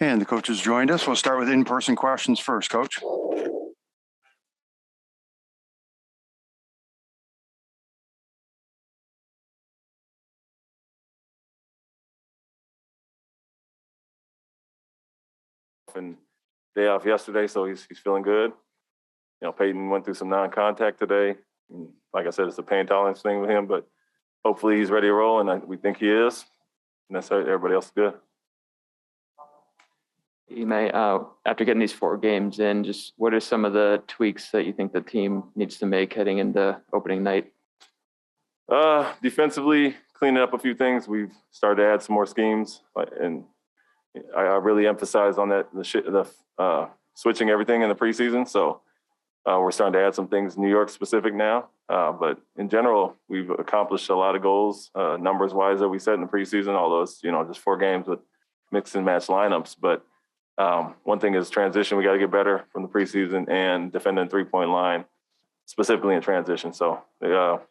And the coaches joined us. We'll start with in-person questions first, Coach. And day off yesterday, so he's feeling good. You know, Peyton went through some non-contact today. And like I said, it's a pain tolerance thing with him, but hopefully he's ready to roll, and we think he is. And that's everybody else is good. Ime, after getting these 4 games in, just what are some of the tweaks that you think the team needs to make heading into opening night? Defensively, cleaning up a few things. We've started to add some more schemes, and I really emphasize on that the switching everything in the preseason. So we're starting to add some things New York specific now. But in general, we've accomplished a lot of goals numbers wise that we set in the preseason. Although it's just 4 games with mix and match lineups. But one thing is transition. We got to get better from the preseason and defending 3-point line, specifically in transition. So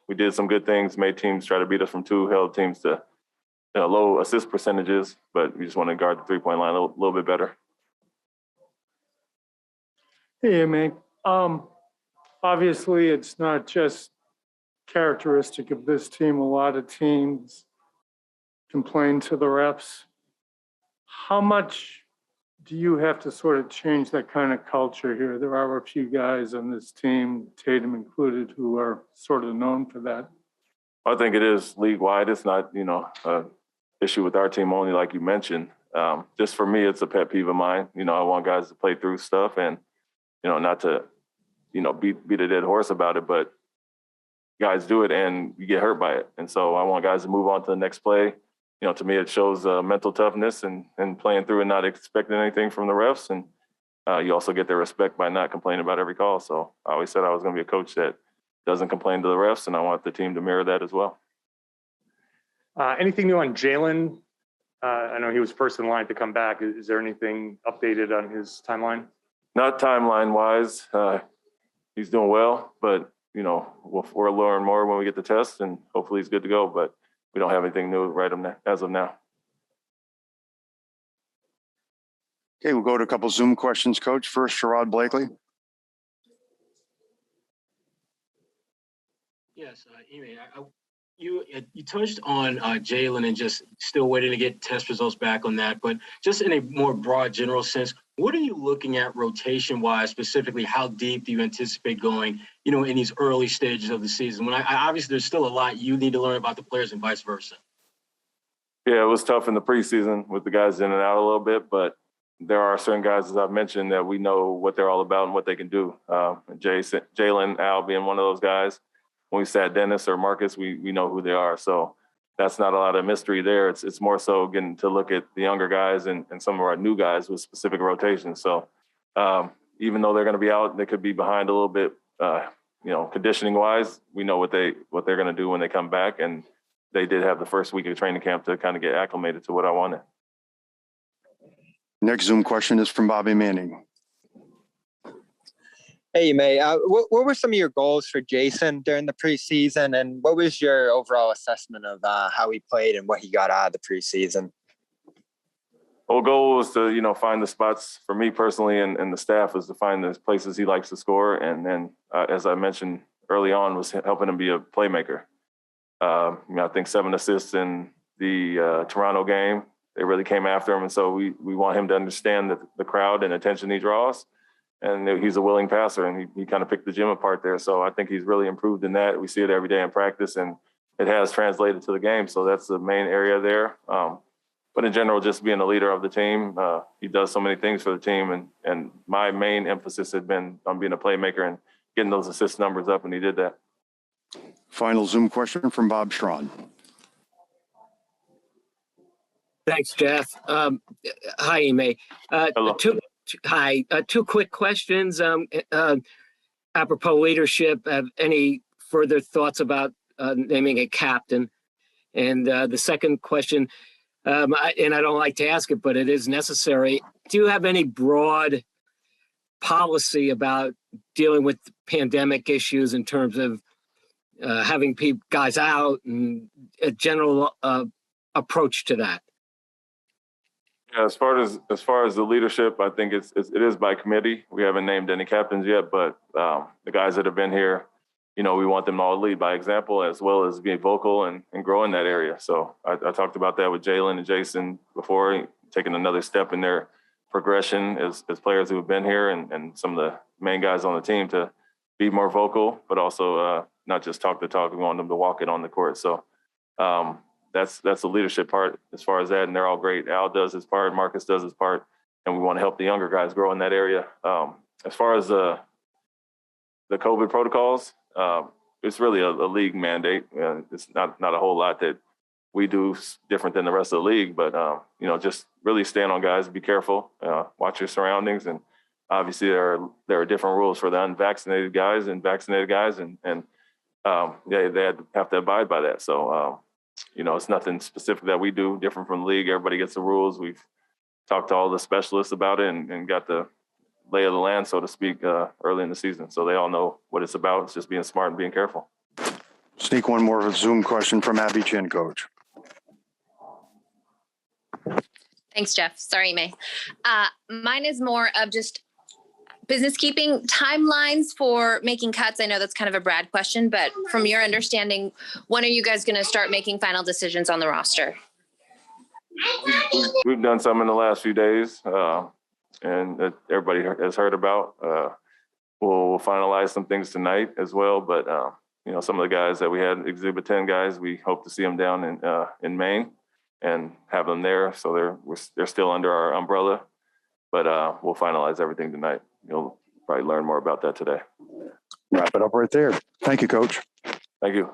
we did some good things, made teams try to beat us from 2, held teams to low assist percentages, but we just want to guard the 3-point line a little bit better. Hey, Ime. Obviously, it's not just characteristic of this team. A lot of teams complain to the refs. How much do you have to sort of change that kind of culture here? There are a few guys on this team, Tatum included, who are sort of known for that. I think it is league-wide. It's not, an issue with our team only, like you mentioned. Just for me, it's a pet peeve of mine. I want guys to play through stuff and, not to, beat a dead horse about it, but guys do it and you get hurt by it. And so I want guys to move on to the next play. To me, it shows mental toughness and playing through and not expecting anything from the refs. And you also get their respect by not complaining about every call. So I always said I was going to be a coach that doesn't complain to the refs, and I want the team to mirror that as well. Anything new on Jalen? I know he was first in line to come back. Is there anything updated on his timeline? Not timeline-wise. He's doing well, but, we'll learn more when we get the test, and hopefully he's good to go. But we don't have anything new as of now. Okay, we'll go to a couple Zoom questions, Coach. First, Sherrod Blakely. Yes, Ime, you touched on Jalen and just still waiting to get test results back on that. But just in a more broad, general sense, what are you looking at rotation-wise, specifically? How deep do you anticipate going, in these early stages of the season? When obviously there's still a lot you need to learn about the players and vice versa. Yeah, it was tough in the preseason with the guys in and out a little bit, but there are certain guys, as I've mentioned, that we know what they're all about and what they can do. Jayson, Jalen, Al being one of those guys. When we sat Dennis or Marcus, we know who they are. So that's not a lot of mystery there. It's more so getting to look at the younger guys and some of our new guys with specific rotations. So even though they're going to be out, they could be behind a little bit, conditioning wise. We know what they're going to do when they come back, and they did have the first week of training camp to kind of get acclimated to what I wanted. Next Zoom question is from Bobby Manning. Hey, Ime, what were some of your goals for Jayson during the preseason, and what was your overall assessment of how he played and what he got out of the preseason? Whole goal was to, find the spots for me personally and the staff was to find the places he likes to score. And then, as I mentioned early on, was helping him be a playmaker. I think 7 assists in the Toronto game. They really came after him. And so we want him to understand the crowd and attention he draws. And he's a willing passer, and he kind of picked the gym apart there. So I think he's really improved in that. We see it every day in practice, and it has translated to the game. So that's the main area there. But in general, just being a leader of the team, he does so many things for the team. And my main emphasis had been on being a playmaker and getting those assist numbers up, and he did that. Final Zoom question from Bob Schron. Thanks, Jeff. Hi, Ime. Hello. Two quick questions. Apropos leadership, have any further thoughts about naming a captain? And the second question, and I don't like to ask it, but it is necessary. Do you have any broad policy about dealing with pandemic issues in terms of having guys out and a general approach to that? Yeah, as far as the leadership, I think it is by committee. We haven't named any captains yet, but the guys that have been here, we want them to all lead by example as well as being vocal and grow in that area. So I talked about that with Jalen and Jayson before, taking another step in their progression as players who have been here and some of the main guys on the team to be more vocal, but also not just talk the talk. We want them to walk it on the court. So that's the leadership part as far as that. And they're all great. Al does his part, Marcus does his part, and we want to help the younger guys grow in that area. As far as the COVID protocols, it's really a league mandate. It's not a whole lot that we do different than the rest of the league, but just really stand on guys, be careful, watch your surroundings, and obviously there are different rules for the unvaccinated guys and vaccinated guys, and they have to abide by that. So it's nothing specific that we do different from the league. Everybody gets the rules. We've talked to all the specialists about it and got the lay of the land, so to speak, early in the season. So they all know what it's about. It's just being smart and being careful. Sneak one more Zoom question from Abby Chin, Coach. Thanks, Jeff. Sorry, May. Mine is more of just business keeping timelines for making cuts. I know that's kind of a Brad question, but from your understanding, when are you guys going to start making final decisions on the roster? We've done some in the last few days, and that everybody has heard about. We'll finalize some things tonight as well, but some of the guys that we had, Exhibit 10 guys, we hope to see them down in Maine and have them there. So they're still under our umbrella, but we'll finalize everything tonight. You'll probably learn more about that today. Wrap it up right there. Thank you, Coach. Thank you.